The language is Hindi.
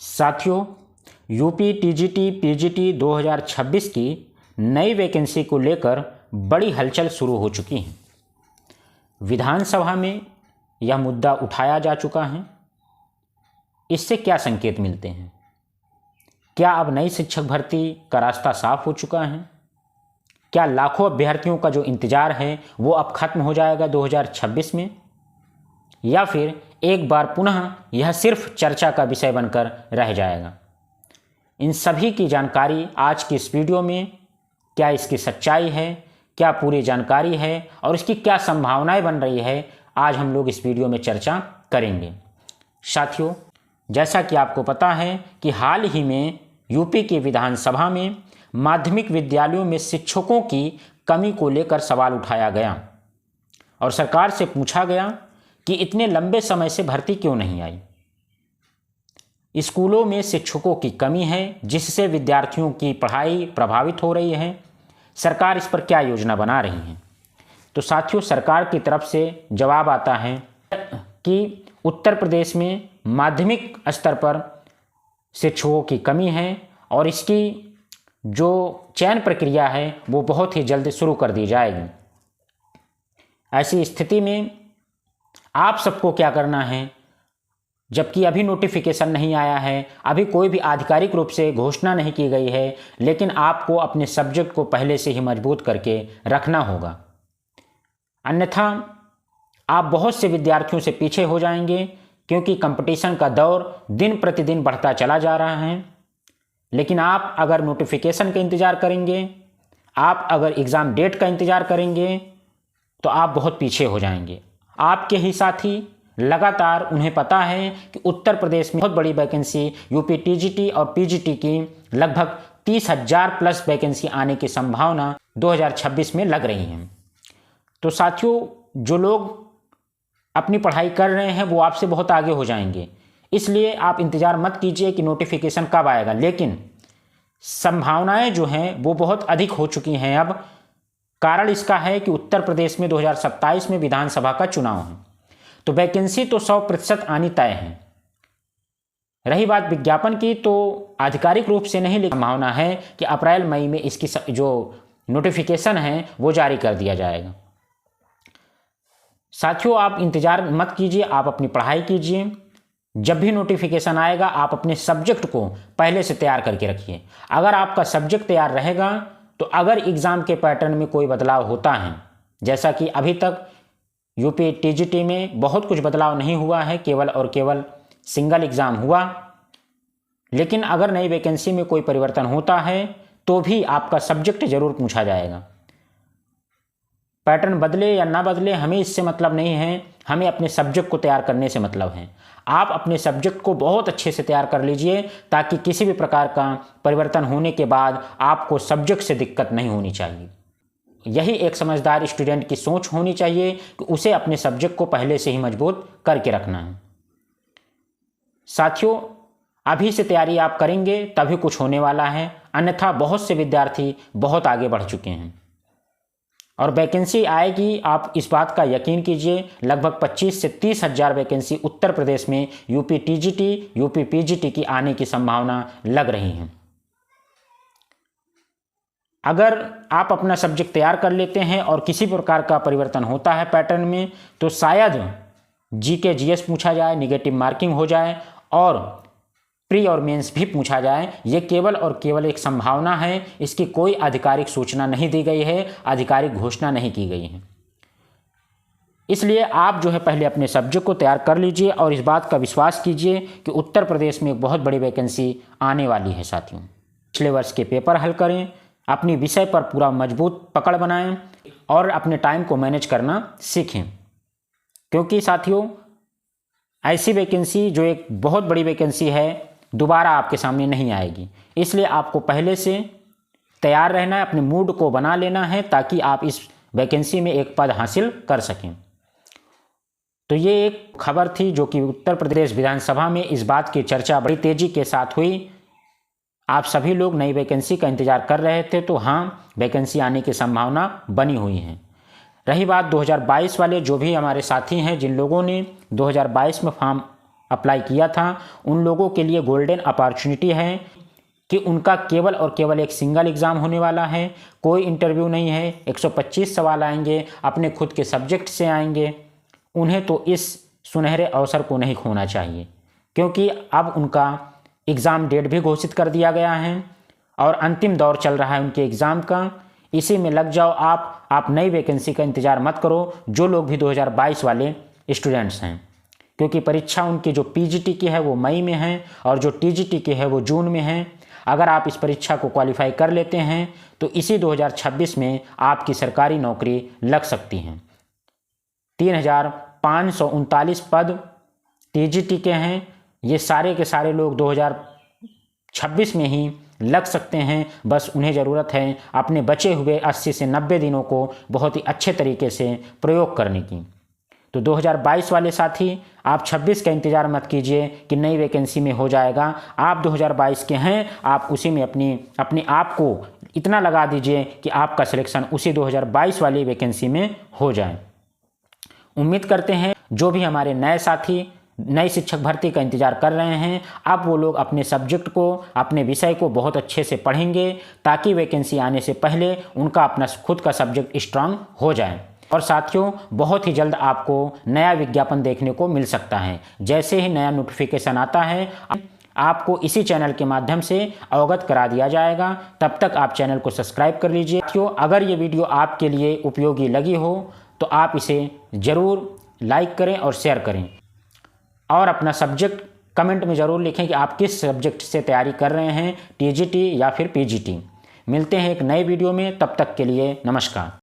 साथियों, यूपी टीजीटी पीजीटी 2026 की नई वैकेंसी को लेकर बड़ी हलचल शुरू हो चुकी है। विधानसभा में यह मुद्दा उठाया जा चुका है। इससे क्या संकेत मिलते हैं? क्या अब नई शिक्षक भर्ती का रास्ता साफ हो चुका है? क्या लाखों अभ्यर्थियों का जो इंतज़ार है वो अब खत्म हो जाएगा 2026 में, या फिर एक बार पुनः यह सिर्फ चर्चा का विषय बनकर रह जाएगा? इन सभी की जानकारी आज की इस वीडियो में, क्या इसकी सच्चाई है, क्या पूरी जानकारी है और इसकी क्या संभावनाएं बन रही है, आज हम लोग इस वीडियो में चर्चा करेंगे। साथियों, जैसा कि आपको पता है कि हाल ही में यूपी की विधानसभा में माध्यमिक विद्यालयों में शिक्षकों की कमी को लेकर सवाल उठाया गया और सरकार से पूछा गया कि इतने लंबे समय से भर्ती क्यों नहीं आई। स्कूलों में शिक्षकों की कमी है जिससे विद्यार्थियों की पढ़ाई प्रभावित हो रही है। सरकार इस पर क्या योजना बना रही है? तो साथियों, सरकार की तरफ से जवाब आता है कि उत्तर प्रदेश में माध्यमिक स्तर पर शिक्षकों की कमी है और इसकी जो चयन प्रक्रिया है वो बहुत ही जल्द शुरू कर दी जाएगी। ऐसी स्थिति में आप सबको क्या करना है, जबकि अभी नोटिफिकेशन नहीं आया है, अभी कोई भी आधिकारिक रूप से घोषणा नहीं की गई है, लेकिन आपको अपने सब्जेक्ट को पहले से ही मजबूत करके रखना होगा। अन्यथा आप बहुत से विद्यार्थियों से पीछे हो जाएंगे, क्योंकि कंपटीशन का दौर दिन प्रतिदिन बढ़ता चला जा रहा है। लेकिन आप अगर नोटिफिकेशन का इंतज़ार करेंगे, आप अगर एग्ज़ाम डेट का इंतज़ार करेंगे, तो आप बहुत पीछे हो जाएंगे। आपके ही साथी लगातार उन्हें पता है कि उत्तर प्रदेश में बहुत बड़ी वैकेंसी यूपी टीजीटी और पीजीटी की लगभग 30,000 प्लस वैकेंसी आने की संभावना 2026 में लग रही है। तो साथियों, जो लोग अपनी पढ़ाई कर रहे हैं वो आपसे बहुत आगे हो जाएंगे, इसलिए आप इंतज़ार मत कीजिए कि नोटिफिकेशन कब आएगा। लेकिन संभावनाएं जो हैं वो बहुत अधिक हो चुकी हैं अब। कारण इसका है कि उत्तर प्रदेश में 2027 में विधानसभा का चुनाव है, तो वैकेंसी तो 100% आनी तय है। रही बात विज्ञापन की, तो आधिकारिक रूप से नहीं, लेकिन संभावना है कि अप्रैल मई में इसकी जो नोटिफिकेशन है वो जारी कर दिया जाएगा। साथियों, आप इंतज़ार मत कीजिए, आप अपनी पढ़ाई कीजिए। जब भी नोटिफिकेशन आएगा आप अपने सब्जेक्ट को पहले से तैयार करके रखिए। अगर आपका सब्जेक्ट तैयार रहेगा तो अगर एग्ज़ाम के पैटर्न में कोई बदलाव होता है, जैसा कि अभी तक यूपी टीजीटी में बहुत कुछ बदलाव नहीं हुआ है, केवल और केवल सिंगल एग्ज़ाम हुआ, लेकिन अगर नई वैकेंसी में कोई परिवर्तन होता है तो भी आपका सब्जेक्ट जरूर पूछा जाएगा। पैटर्न बदले या ना बदले हमें इससे मतलब नहीं है, हमें अपने सब्जेक्ट को तैयार करने से मतलब है। आप अपने सब्जेक्ट को बहुत अच्छे से तैयार कर लीजिए ताकि किसी भी प्रकार का परिवर्तन होने के बाद आपको सब्जेक्ट से दिक्कत नहीं होनी चाहिए। यही एक समझदार स्टूडेंट की सोच होनी चाहिए कि उसे अपने सब्जेक्ट को पहले से ही मजबूत करके रखना है। साथियों, अभी से तैयारी आप करेंगे तभी कुछ होने वाला है, अन्यथा बहुत से विद्यार्थी बहुत आगे बढ़ चुके हैं और वैकेंसी आएगी। आप इस बात का यकीन कीजिए, लगभग 25 से 30,000 वैकेंसी उत्तर प्रदेश में यूपी टीजीटी यूपी पीजीटी की आने की संभावना लग रही है। अगर आप अपना सब्जेक्ट तैयार कर लेते हैं और किसी प्रकार का परिवर्तन होता है पैटर्न में, तो शायद जीके जीएस पूछा जाए, निगेटिव मार्किंग हो जाए और प्री और मेंस भी पूछा जाए। ये केवल और केवल एक संभावना है, इसकी कोई आधिकारिक सूचना नहीं दी गई है, आधिकारिक घोषणा नहीं की गई है। इसलिए आप जो है पहले अपने सब्जेक्ट को तैयार कर लीजिए और इस बात का विश्वास कीजिए कि उत्तर प्रदेश में एक बहुत बड़ी वैकेंसी आने वाली है। साथियों, पिछले वर्ष के पेपर हल करें, अपनी विषय पर पूरा मजबूत पकड़ बनाएं और अपने टाइम को मैनेज करना सीखें, क्योंकि साथियों ऐसी वैकेंसी जो एक बहुत बड़ी वैकेंसी है दोबारा आपके सामने नहीं आएगी। इसलिए आपको पहले से तैयार रहना है, अपने मूड को बना लेना है ताकि आप इस वैकेंसी में एक पद हासिल कर सकें। तो ये एक खबर थी जो कि उत्तर प्रदेश विधानसभा में इस बात की चर्चा बड़ी तेजी के साथ हुई। आप सभी लोग नई वैकेंसी का इंतजार कर रहे थे, तो हाँ, वैकेंसी आने की संभावना बनी हुई है। रही बात 2022 वाले जो भी हमारे साथी हैं, जिन लोगों ने 2022 में फॉर्म अप्लाई किया था, उन लोगों के लिए गोल्डन अपॉर्चुनिटी है कि उनका केवल और केवल एक सिंगल एग्ज़ाम होने वाला है। कोई इंटरव्यू नहीं है, 125 सवाल आएंगे, अपने खुद के सब्जेक्ट से आएंगे। उन्हें तो इस सुनहरे अवसर को नहीं खोना चाहिए, क्योंकि अब उनका एग्ज़ाम डेट भी घोषित कर दिया गया है और अंतिम दौर चल रहा है उनके एग्ज़ाम का। इसी में लग जाओ आप नई वैकेंसी का इंतज़ार मत करो, जो लोग भी 2022 वाले स्टूडेंट्स हैं, क्योंकि परीक्षा उनकी जो पीजीटी की है वो मई में है और जो टीजीटी की है वो जून में है। अगर आप इस परीक्षा को क्वालिफाई कर लेते हैं तो इसी 2026 में आपकी सरकारी नौकरी लग सकती है। 3539 पद टीजीटी के हैं, ये सारे के सारे लोग 2026 में ही लग सकते हैं। बस उन्हें ज़रूरत है अपने बचे हुए 80 से 90 दिनों को बहुत ही अच्छे तरीके से प्रयोग करने की। तो 2022 वाले साथी, आप 26 का इंतज़ार मत कीजिए कि नई वैकेंसी में हो जाएगा। आप 2022 के हैं, आप उसी में अपने आप को इतना लगा दीजिए कि आपका सिलेक्शन उसी 2022 वाली वैकेंसी में हो जाए। उम्मीद करते हैं जो भी हमारे नए साथी नई शिक्षक भर्ती का इंतज़ार कर रहे हैं, अब वो लोग अपने सब्जेक्ट को, अपने विषय को बहुत अच्छे से पढ़ेंगे, ताकि वैकेंसी आने से पहले उनका अपना खुद का सब्जेक्ट स्ट्रांग हो जाए। और साथियों, बहुत ही जल्द आपको नया विज्ञापन देखने को मिल सकता है। जैसे ही नया नोटिफिकेशन आता है आपको इसी चैनल के माध्यम से अवगत करा दिया जाएगा। तब तक आप चैनल को सब्सक्राइब कर लीजिए। साथियों, अगर ये वीडियो आपके लिए उपयोगी लगी हो तो आप इसे ज़रूर लाइक करें और शेयर करें, और अपना सब्जेक्ट कमेंट में ज़रूर लिखें कि आप किस सब्जेक्ट से तैयारी कर रहे हैं, टीजीटी या फिर पीजीटी। मिलते हैं एक नए वीडियो में, तब तक के लिए नमस्कार।